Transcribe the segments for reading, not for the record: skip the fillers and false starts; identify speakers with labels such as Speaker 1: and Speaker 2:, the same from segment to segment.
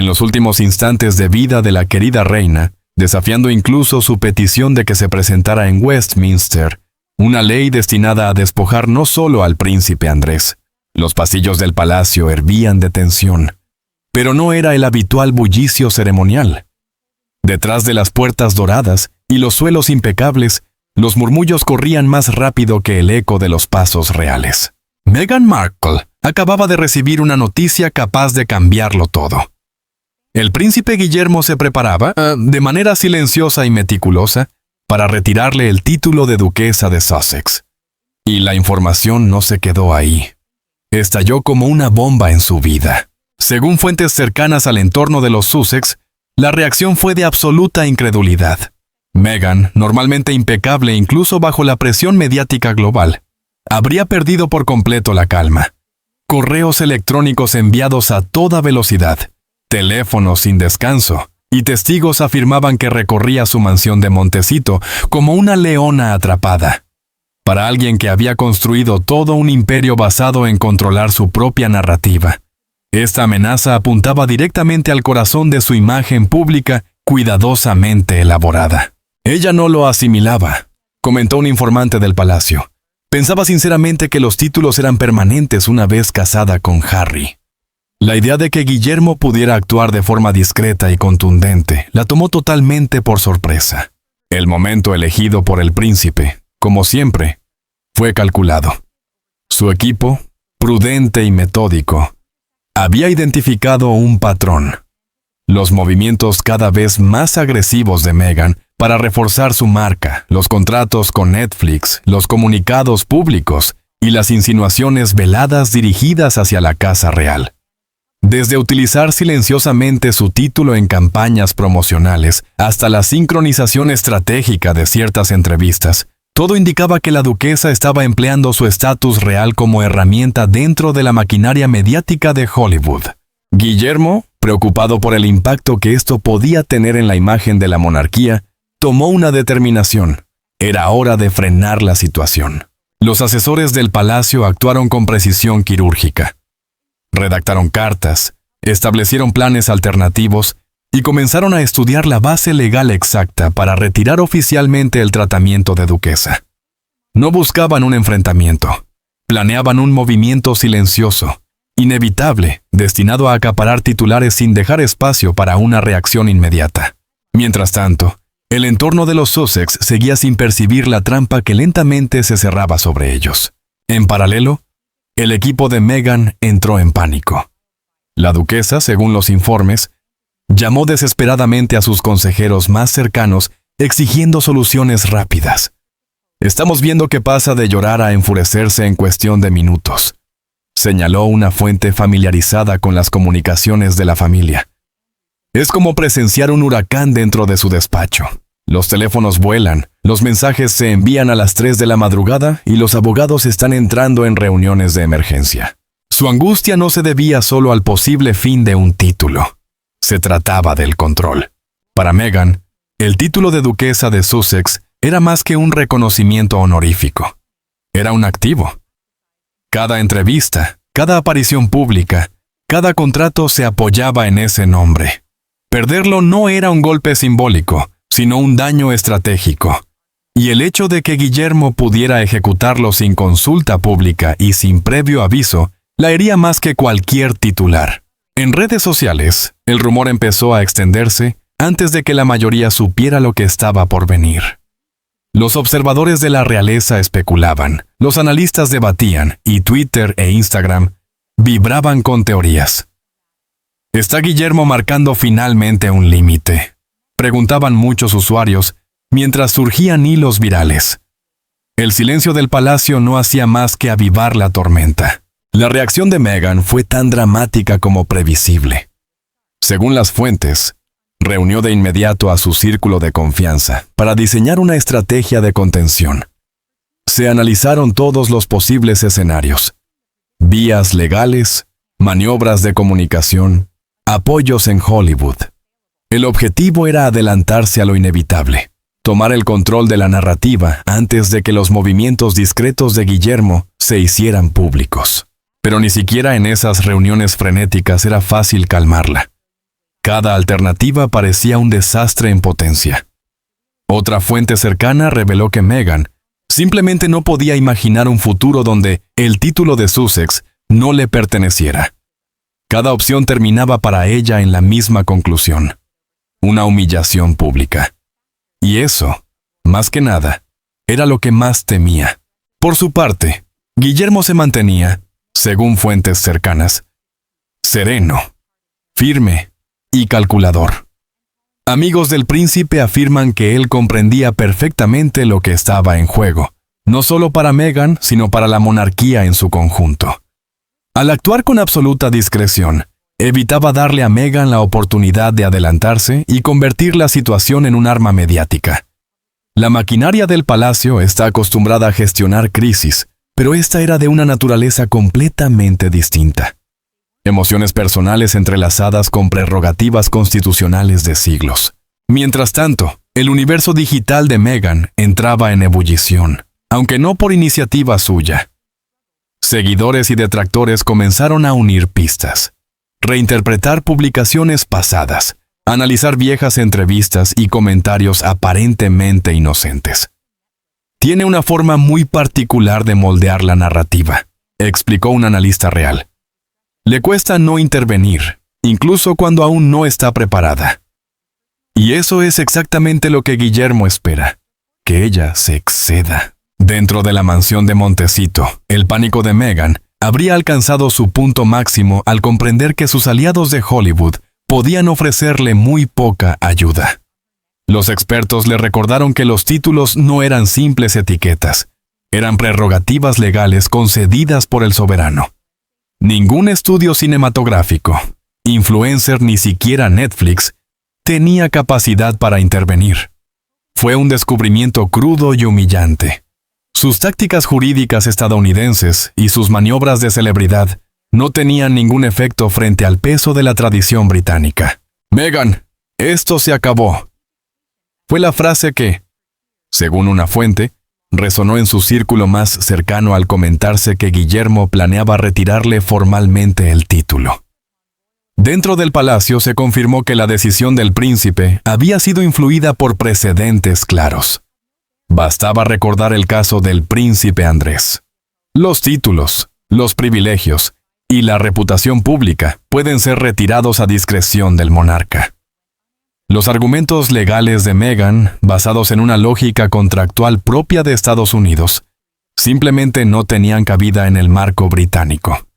Speaker 1: los últimos instantes de vida de la querida reina, desafiando incluso su petición de que se presentara en Westminster una ley destinada a despojar no solo al príncipe Andrés. Los pasillos del palacio hervían de tensión, pero no era el habitual bullicio ceremonial. Detrás de las puertas doradas y los suelos impecables, los murmullos corrían más rápido que el eco de los pasos reales. Meghan Markle acababa de recibir una noticia capaz de cambiarlo todo. El príncipe Guillermo se preparaba, de manera silenciosa y meticulosa, para retirarle el título de duquesa de Sussex. Y la información no se quedó ahí. Estalló como una bomba en su vida. Según fuentes cercanas al entorno de los Sussex, la reacción fue de absoluta incredulidad. Meghan, normalmente impecable incluso bajo la presión mediática global, habría perdido por completo la calma. Correos electrónicos enviados a toda velocidad, teléfonos sin descanso, y testigos afirmaban que recorría su mansión de Montecito como una leona atrapada. Para alguien que había construido todo un imperio basado en controlar su propia narrativa, esta amenaza apuntaba directamente al corazón de su imagen pública cuidadosamente elaborada. Ella no lo asimilaba, comentó un informante del palacio. Pensaba sinceramente que los títulos eran permanentes una vez casada con Harry. La idea de que Guillermo pudiera actuar de forma discreta y contundente la tomó totalmente por sorpresa. El momento elegido por el príncipe, como siempre, fue calculado. Su equipo, prudente y metódico, había identificado un patrón. Los movimientos cada vez más agresivos de Meghan para reforzar su marca, los contratos con Netflix, los comunicados públicos y las insinuaciones veladas dirigidas hacia la Casa Real. Desde utilizar silenciosamente su título en campañas promocionales hasta la sincronización estratégica de ciertas entrevistas, todo indicaba que la duquesa estaba empleando su estatus real como herramienta dentro de la maquinaria mediática de Hollywood. Guillermo, preocupado por el impacto que esto podía tener en la imagen de la monarquía, tomó una determinación. Era hora de frenar la situación. Los asesores del palacio actuaron con precisión quirúrgica. Redactaron cartas, establecieron planes alternativos y comenzaron a estudiar la base legal exacta para retirar oficialmente el tratamiento de duquesa. No buscaban un enfrentamiento, planeaban un movimiento silencioso, inevitable, destinado a acaparar titulares sin dejar espacio para una reacción inmediata. Mientras tanto, el entorno de los Sussex seguía sin percibir la trampa que lentamente se cerraba sobre ellos. En paralelo, el equipo de Meghan entró en pánico. La duquesa, según los informes, llamó desesperadamente a sus consejeros más cercanos exigiendo soluciones rápidas. «Estamos viendo que pasa de llorar a enfurecerse en cuestión de minutos», señaló una fuente familiarizada con las comunicaciones de la familia. «Es como presenciar un huracán dentro de su despacho. Los teléfonos vuelan, los mensajes se envían a las 3 de la madrugada y los abogados están entrando en reuniones de emergencia». Su angustia no se debía solo al posible fin de un título. Se trataba del control. Para Meghan, el título de duquesa de Sussex era más que un reconocimiento honorífico. Era un activo. Cada entrevista, cada aparición pública, cada contrato se apoyaba en ese nombre. Perderlo no era un golpe simbólico, sino un daño estratégico. Y el hecho de que Guillermo pudiera ejecutarlo sin consulta pública y sin previo aviso, la hería más que cualquier titular. En redes sociales, el rumor empezó a extenderse antes de que la mayoría supiera lo que estaba por venir. Los observadores de la realeza especulaban, los analistas debatían y Twitter e Instagram vibraban con teorías. ¿Está Guillermo marcando finalmente un límite?, preguntaban muchos usuarios mientras surgían hilos virales. El silencio del palacio no hacía más que avivar la tormenta. La reacción de Meghan fue tan dramática como previsible. Según las fuentes, reunió de inmediato a su círculo de confianza para diseñar una estrategia de contención. Se analizaron todos los posibles escenarios: vías legales, maniobras de comunicación, apoyos en Hollywood. El objetivo era adelantarse a lo inevitable, tomar el control de la narrativa antes de que los movimientos discretos de Guillermo se hicieran públicos. Pero ni siquiera en esas reuniones frenéticas era fácil calmarla. Cada alternativa parecía un desastre en potencia. Otra fuente cercana reveló que Meghan simplemente no podía imaginar un futuro donde el título de Sussex no le perteneciera. Cada opción terminaba para ella en la misma conclusión: una humillación pública. Y eso, más que nada, era lo que más temía. Por su parte, Guillermo se mantenía, según fuentes cercanas, sereno, firme y calculador. Amigos del príncipe afirman que él comprendía perfectamente lo que estaba en juego, no solo para Meghan, sino para la monarquía en su conjunto. Al actuar con absoluta discreción, evitaba darle a Meghan la oportunidad de adelantarse y convertir la situación en un arma mediática. La maquinaria del palacio está acostumbrada a gestionar crisis, pero esta era de una naturaleza completamente distinta. Emociones personales entrelazadas con prerrogativas constitucionales de siglos. Mientras tanto, el universo digital de Meghan entraba en ebullición, aunque no por iniciativa suya. Seguidores y detractores comenzaron a unir pistas, reinterpretar publicaciones pasadas, analizar viejas entrevistas y comentarios aparentemente inocentes. Tiene una forma muy particular de moldear la narrativa, explicó un analista real. Le cuesta no intervenir, incluso cuando aún no está preparada. Y eso es exactamente lo que Guillermo espera, que ella se exceda. Dentro de la mansión de Montecito, el pánico de Meghan habría alcanzado su punto máximo al comprender que sus aliados de Hollywood podían ofrecerle muy poca ayuda. Los expertos le recordaron que los títulos no eran simples etiquetas, eran prerrogativas legales concedidas por el soberano. Ningún estudio cinematográfico, influencer ni siquiera Netflix, tenía capacidad para intervenir. Fue un descubrimiento crudo y humillante. Sus tácticas jurídicas estadounidenses y sus maniobras de celebridad no tenían ningún efecto frente al peso de la tradición británica. «Meghan, esto se acabó», fue la frase que, según una fuente, resonó en su círculo más cercano al comentarse que Guillermo planeaba retirarle formalmente el título. Dentro del palacio se confirmó que la decisión del príncipe había sido influida por precedentes claros. Bastaba recordar el caso del príncipe Andrés. Los títulos, los privilegios y la reputación pública pueden ser retirados a discreción del monarca. Los argumentos legales de Meghan, basados en una lógica contractual propia de Estados Unidos, simplemente no tenían cabida en el marco británico.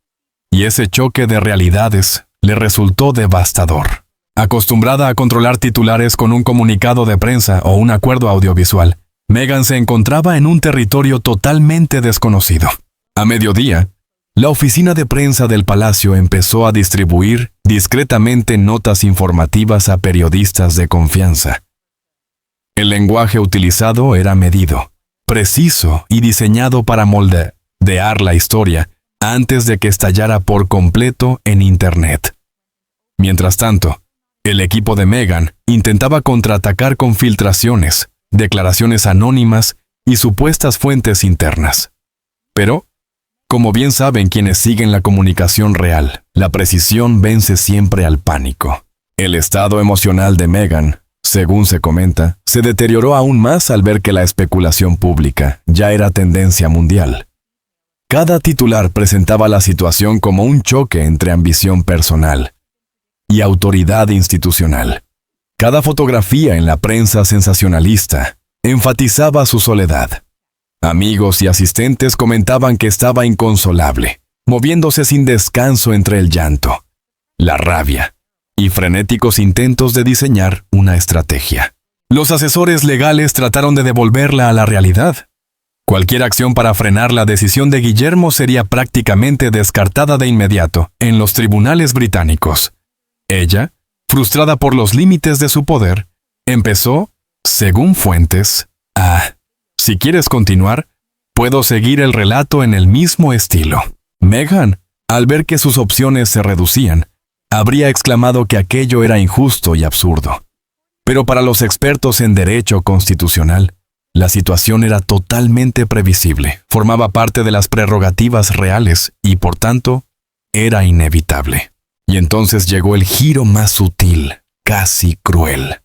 Speaker 1: Y ese choque de realidades le resultó devastador. Acostumbrada a controlar titulares con un comunicado de prensa o un acuerdo audiovisual, Meghan se encontraba en un territorio totalmente desconocido. A mediodía, la oficina de prensa del palacio empezó a distribuir discretamente notas informativas a periodistas de confianza. El lenguaje utilizado era medido, preciso y diseñado para moldear la historia antes de que estallara por completo en Internet. Mientras tanto, el equipo de Meghan intentaba contraatacar con filtraciones, declaraciones anónimas y supuestas fuentes internas. Pero, como bien saben quienes siguen la comunicación real, la precisión vence siempre al pánico. El estado emocional de Meghan, según se comenta, se deterioró aún más al ver que la especulación pública ya era tendencia mundial. Cada titular presentaba la situación como un choque entre ambición personal y autoridad institucional. Cada fotografía en la prensa sensacionalista enfatizaba su soledad. Amigos y asistentes comentaban que estaba inconsolable, moviéndose sin descanso entre el llanto, la rabia y frenéticos intentos de diseñar una estrategia. Los asesores legales trataron de devolverla a la realidad. Cualquier acción para frenar la decisión de Guillermo sería prácticamente descartada de inmediato en los tribunales británicos. Ella, frustrada por los límites de su poder, empezó, según fuentes, a... Si quieres continuar, puedo seguir el relato en el mismo estilo. Meghan, al ver que sus opciones se reducían, habría exclamado que aquello era injusto y absurdo. Pero para los expertos en derecho constitucional, la situación era totalmente previsible, formaba parte de las prerrogativas reales y, por tanto, era inevitable. Y entonces llegó el giro más sutil, casi cruel.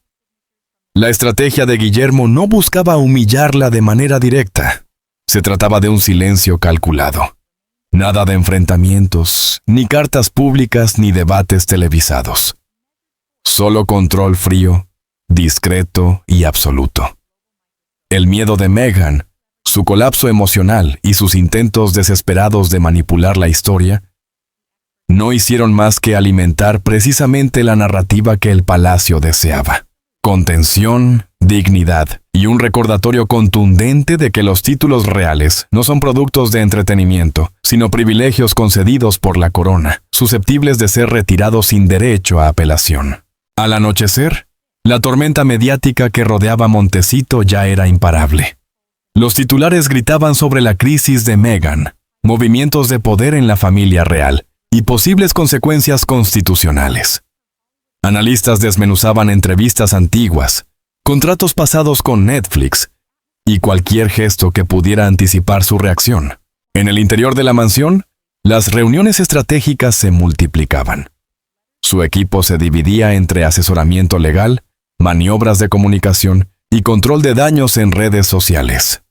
Speaker 1: La estrategia de Guillermo no buscaba humillarla de manera directa. Se trataba de un silencio calculado. Nada de enfrentamientos, ni cartas públicas, ni debates televisados. Solo control frío, discreto y absoluto. El miedo de Meghan, su colapso emocional y sus intentos desesperados de manipular la historia no hicieron más que alimentar precisamente la narrativa que el palacio deseaba. Contención, dignidad y un recordatorio contundente de que los títulos reales no son productos de entretenimiento, sino privilegios concedidos por la corona, susceptibles de ser retirados sin derecho a apelación. Al anochecer, la tormenta mediática que rodeaba Montecito ya era imparable. Los titulares gritaban sobre la crisis de Meghan, movimientos de poder en la familia real y posibles consecuencias constitucionales. Analistas desmenuzaban entrevistas antiguas, contratos pasados con Netflix y cualquier gesto que pudiera anticipar su reacción. En el interior de la mansión, las reuniones estratégicas se multiplicaban. Su equipo se dividía entre asesoramiento legal, maniobras de comunicación y control de daños en redes sociales.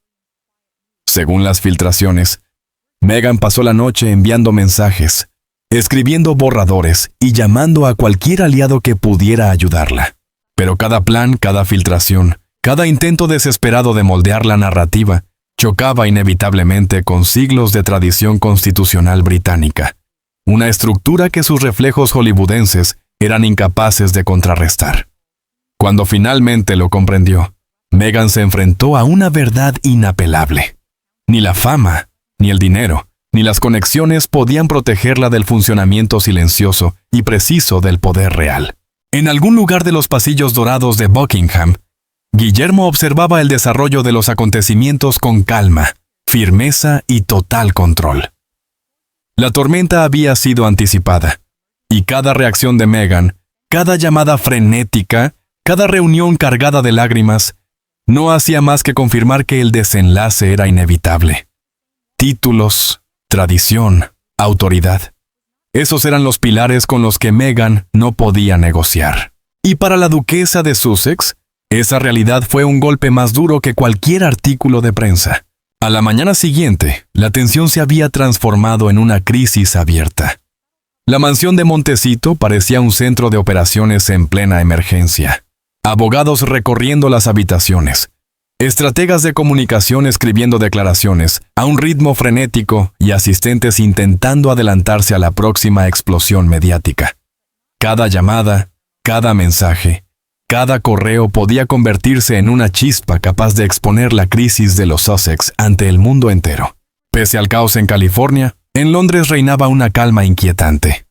Speaker 1: Según las filtraciones, Meghan pasó la noche enviando mensajes, escribiendo borradores y llamando a cualquier aliado que pudiera ayudarla. Pero cada plan, cada filtración, cada intento desesperado de moldear la narrativa, chocaba inevitablemente con siglos de tradición constitucional británica, una estructura que sus reflejos hollywoodenses eran incapaces de contrarrestar. Cuando finalmente lo comprendió, Meghan se enfrentó a una verdad inapelable. Ni la fama, ni el dinero, ni las conexiones podían protegerla del funcionamiento silencioso y preciso del poder real. En algún lugar de los pasillos dorados de Buckingham, Guillermo observaba el desarrollo de los acontecimientos con calma, firmeza y total control. La tormenta había sido anticipada, y cada reacción de Meghan, cada llamada frenética, cada reunión cargada de lágrimas, no hacía más que confirmar que el desenlace era inevitable. Títulos, tradición, autoridad. Esos eran los pilares con los que Meghan no podía negociar. Y para la duquesa de Sussex, esa realidad fue un golpe más duro que cualquier artículo de prensa. A la mañana siguiente, la tensión se había transformado en una crisis abierta. La mansión de Montecito parecía un centro de operaciones en plena emergencia. Abogados recorriendo las habitaciones, estrategas de comunicación escribiendo declaraciones a un ritmo frenético y asistentes intentando adelantarse a la próxima explosión mediática. Cada llamada, cada mensaje, cada correo podía convertirse en una chispa capaz de exponer la crisis de los Sussex ante el mundo entero. Pese al caos en California, en Londres reinaba una calma inquietante.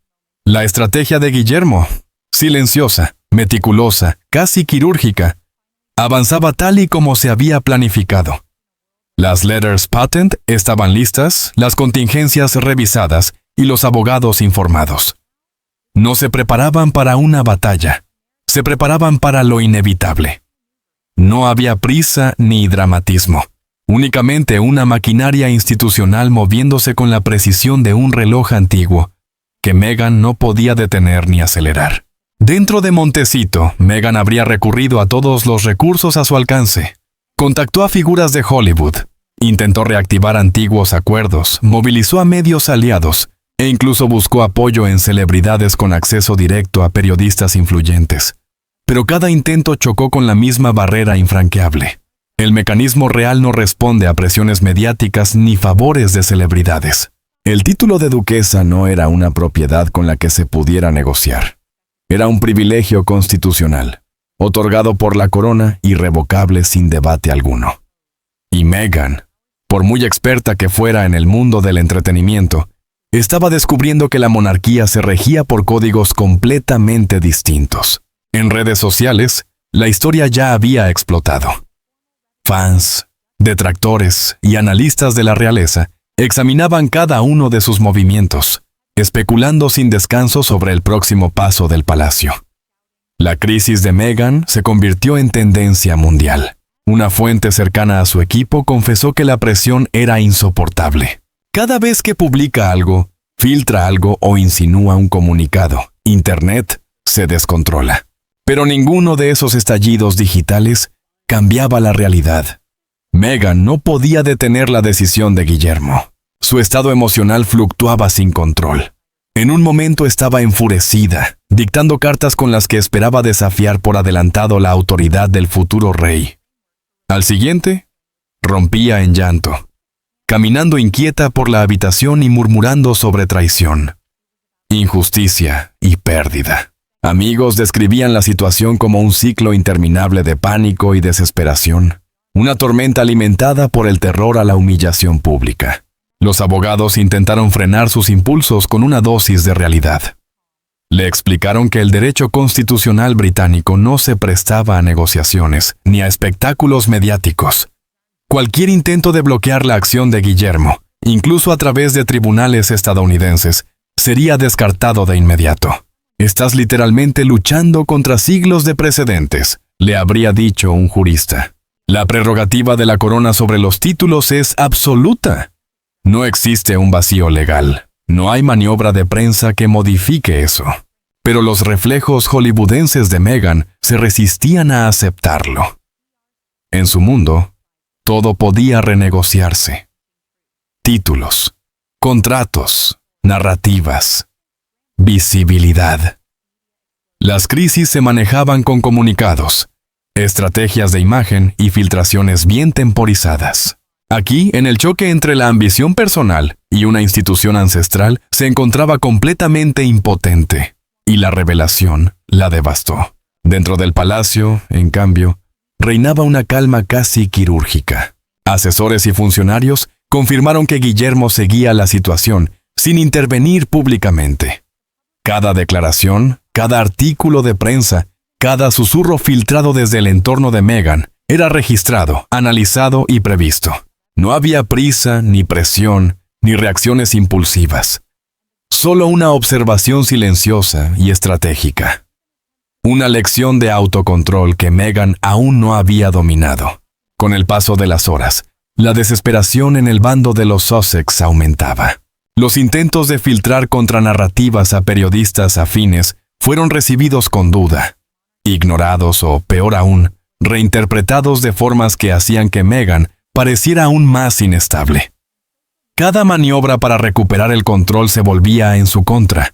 Speaker 1: La estrategia de Guillermo, silenciosa, meticulosa, casi quirúrgica, avanzaba tal y como se había planificado. Las letters patent estaban listas, las contingencias revisadas y los abogados informados. No se preparaban para una batalla, se preparaban para lo inevitable. No había prisa ni dramatismo, únicamente una maquinaria institucional moviéndose con la precisión de un reloj antiguo, que Meghan no podía detener ni acelerar. Dentro de Montecito, Meghan habría recurrido a todos los recursos a su alcance. Contactó a figuras de Hollywood, intentó reactivar antiguos acuerdos, movilizó a medios aliados e incluso buscó apoyo en celebridades con acceso directo a periodistas influyentes. Pero cada intento chocó con la misma barrera infranqueable. El mecanismo real no responde a presiones mediáticas ni favores de celebridades. El título de duquesa no era una propiedad con la que se pudiera negociar. Era un privilegio constitucional, otorgado por la corona, irrevocable sin debate alguno. Y Meghan, por muy experta que fuera en el mundo del entretenimiento, estaba descubriendo que la monarquía se regía por códigos completamente distintos. En redes sociales, la historia ya había explotado. Fans, detractores y analistas de la realeza examinaban cada uno de sus movimientos, especulando sin descanso sobre el próximo paso del palacio. La crisis de Meghan se convirtió en tendencia mundial. Una fuente cercana a su equipo confesó que la presión era insoportable. Cada vez que publica algo, filtra algo o insinúa un comunicado, Internet se descontrola. Pero ninguno de esos estallidos digitales cambiaba la realidad. Meghan no podía detener la decisión de Guillermo. Su estado emocional fluctuaba sin control. En un momento estaba enfurecida, dictando cartas con las que esperaba desafiar por adelantado la autoridad del futuro rey. Al siguiente, rompía en llanto, caminando inquieta por la habitación y murmurando sobre traición, injusticia y pérdida. Amigos describían la situación como un ciclo interminable de pánico y desesperación, una tormenta alimentada por el terror a la humillación pública. Los abogados intentaron frenar sus impulsos con una dosis de realidad. Le explicaron que el derecho constitucional británico no se prestaba a negociaciones ni a espectáculos mediáticos. Cualquier intento de bloquear la acción de Guillermo, incluso a través de tribunales estadounidenses, sería descartado de inmediato. «Estás literalmente luchando contra siglos de precedentes», le habría dicho un jurista. «La prerrogativa de la corona sobre los títulos es absoluta. No existe un vacío legal. No hay maniobra de prensa que modifique eso». Pero los reflejos hollywoodenses de Meghan se resistían a aceptarlo. En su mundo, todo podía renegociarse. Títulos, contratos, narrativas, visibilidad. Las crisis se manejaban con comunicados, estrategias de imagen y filtraciones bien temporizadas. Aquí, en el choque entre la ambición personal y una institución ancestral, se encontraba completamente impotente, y la revelación la devastó. Dentro del palacio, en cambio, reinaba una calma casi quirúrgica. Asesores y funcionarios confirmaron que Guillermo seguía la situación sin intervenir públicamente. Cada declaración, cada artículo de prensa, cada susurro filtrado desde el entorno de Meghan era registrado, analizado y previsto. No había prisa, ni presión, ni reacciones impulsivas. Solo una observación silenciosa y estratégica. Una lección de autocontrol que Meghan aún no había dominado. Con el paso de las horas, la desesperación en el bando de los Sussex aumentaba. Los intentos de filtrar contranarrativas a periodistas afines fueron recibidos con duda, ignorados o, peor aún, reinterpretados de formas que hacían que Meghan pareciera aún más inestable. Cada maniobra para recuperar el control se volvía en su contra,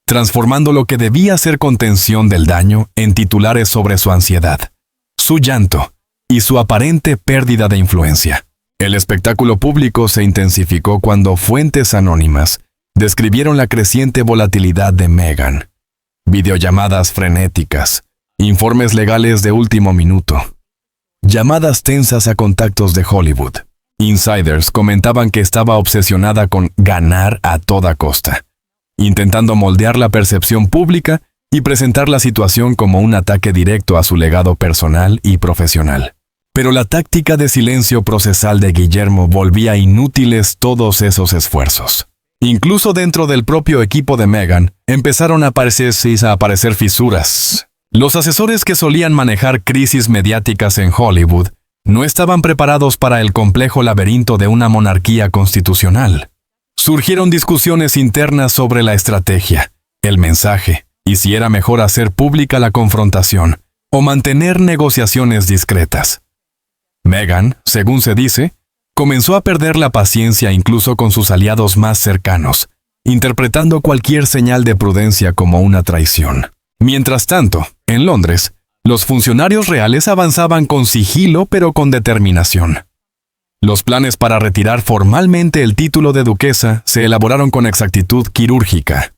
Speaker 1: transformando lo que debía ser contención del daño en titulares sobre su ansiedad, su llanto y su aparente pérdida de influencia. El espectáculo público se intensificó cuando fuentes anónimas describieron la creciente volatilidad de Meghan. Videollamadas frenéticas, informes legales de último minuto, llamadas tensas a contactos de Hollywood. Insiders comentaban que estaba obsesionada con ganar a toda costa, intentando moldear la percepción pública y presentar la situación como un ataque directo a su legado personal y profesional. Pero la táctica de silencio procesal de Guillermo volvía inútiles todos esos esfuerzos. Incluso dentro del propio equipo de Meghan empezaron a aparecer fisuras. Los asesores que solían manejar crisis mediáticas en Hollywood no estaban preparados para el complejo laberinto de una monarquía constitucional. Surgieron discusiones internas sobre la estrategia, el mensaje, y si era mejor hacer pública la confrontación o mantener negociaciones discretas. Meghan, según se dice, comenzó a perder la paciencia incluso con sus aliados más cercanos, interpretando cualquier señal de prudencia como una traición. Mientras tanto, en Londres, los funcionarios reales avanzaban con sigilo pero con determinación. Los planes para retirar formalmente el título de duquesa se elaboraron con exactitud quirúrgica.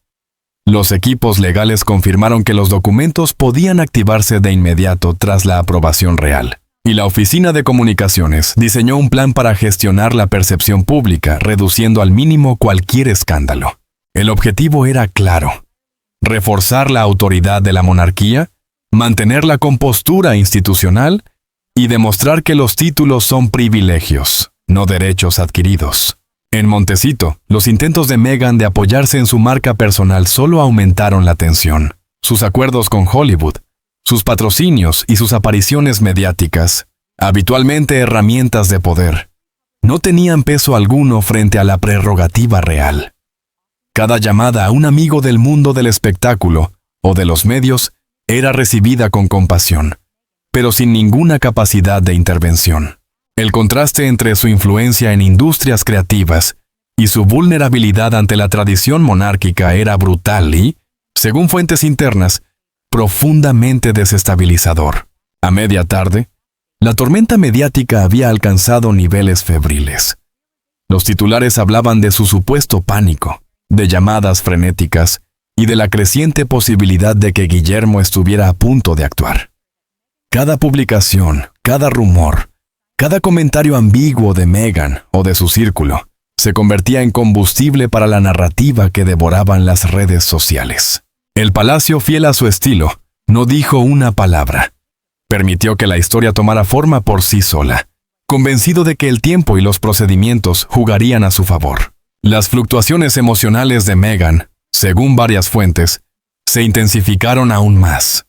Speaker 1: Los equipos legales confirmaron que los documentos podían activarse de inmediato tras la aprobación real. Y la Oficina de Comunicaciones diseñó un plan para gestionar la percepción pública, reduciendo al mínimo cualquier escándalo. El objetivo era claro: reforzar la autoridad de la monarquía, mantener la compostura institucional y demostrar que los títulos son privilegios, no derechos adquiridos. En Montecito, los intentos de Meghan de apoyarse en su marca personal solo aumentaron la tensión. Sus acuerdos con Hollywood, sus patrocinios y sus apariciones mediáticas, habitualmente herramientas de poder, no tenían peso alguno frente a la prerrogativa real. Cada llamada a un amigo del mundo del espectáculo o de los medios era recibida con compasión, pero sin ninguna capacidad de intervención. El contraste entre su influencia en industrias creativas y su vulnerabilidad ante la tradición monárquica era brutal y, según fuentes internas, profundamente desestabilizador. A media tarde, la tormenta mediática había alcanzado niveles febriles. Los titulares hablaban de su supuesto pánico, de llamadas frenéticas y de la creciente posibilidad de que Guillermo estuviera a punto de actuar. Cada publicación, cada rumor, cada comentario ambiguo de Meghan o de su círculo se convertía en combustible para la narrativa que devoraban las redes sociales. El palacio, fiel a su estilo, no dijo una palabra. Permitió que la historia tomara forma por sí sola, convencido de que el tiempo y los procedimientos jugarían a su favor. Las fluctuaciones emocionales de Meghan, según varias fuentes, se intensificaron aún más.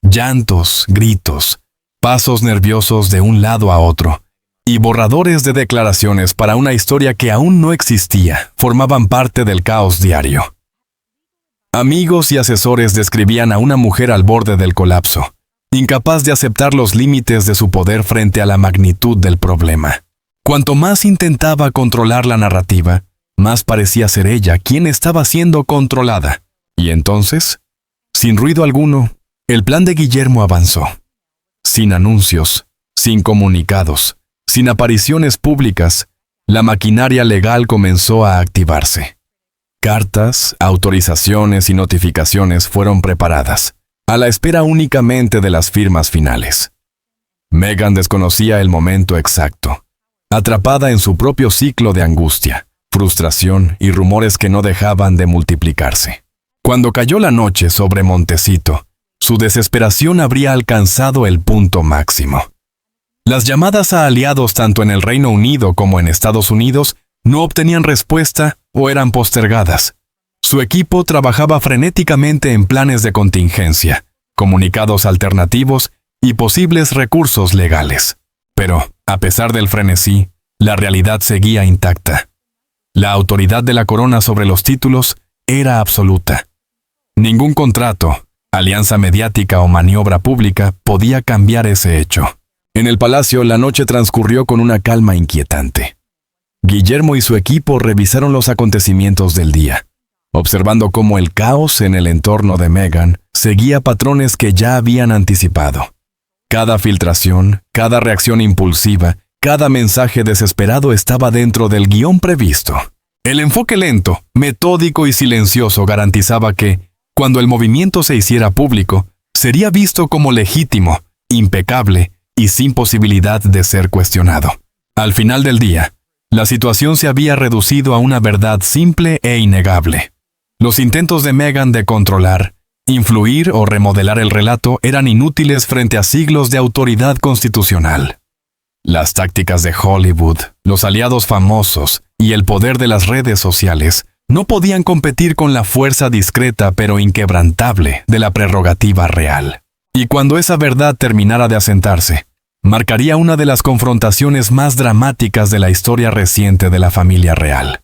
Speaker 1: Llantos, gritos, pasos nerviosos de un lado a otro, y borradores de declaraciones para una historia que aún no existía, formaban parte del caos diario. Amigos y asesores describían a una mujer al borde del colapso, incapaz de aceptar los límites de su poder frente a la magnitud del problema. Cuanto más intentaba controlar la narrativa, más parecía ser ella quien estaba siendo controlada. Y entonces, sin ruido alguno, el plan de Guillermo avanzó. Sin anuncios, sin comunicados, sin apariciones públicas, la maquinaria legal comenzó a activarse. Cartas, autorizaciones y notificaciones fueron preparadas, a la espera únicamente de las firmas finales. Meghan desconocía el momento exacto, atrapada en su propio ciclo de angustia, frustración y rumores que no dejaban de multiplicarse. Cuando cayó la noche sobre Montecito, su desesperación habría alcanzado el punto máximo. Las llamadas a aliados tanto en el Reino Unido como en Estados Unidos no obtenían respuesta o eran postergadas. Su equipo trabajaba frenéticamente en planes de contingencia, comunicados alternativos y posibles recursos legales. Pero, a pesar del frenesí, la realidad seguía intacta. La autoridad de la corona sobre los títulos era absoluta. Ningún contrato, alianza mediática o maniobra pública podía cambiar ese hecho. En el palacio, la noche transcurrió con una calma inquietante. Guillermo y su equipo revisaron los acontecimientos del día, observando cómo el caos en el entorno de Meghan seguía patrones que ya habían anticipado. Cada filtración, cada reacción impulsiva, cada mensaje desesperado estaba dentro del guión previsto. El enfoque lento, metódico y silencioso garantizaba que, cuando el movimiento se hiciera público, sería visto como legítimo, impecable y sin posibilidad de ser cuestionado. Al final del día, la situación se había reducido a una verdad simple e innegable. Los intentos de Meghan de controlar, influir o remodelar el relato eran inútiles frente a siglos de autoridad constitucional. Las tácticas de Hollywood, los aliados famosos y el poder de las redes sociales no podían competir con la fuerza discreta pero inquebrantable de la prerrogativa real. Y cuando esa verdad terminara de asentarse, marcaría una de las confrontaciones más dramáticas de la historia reciente de la familia real.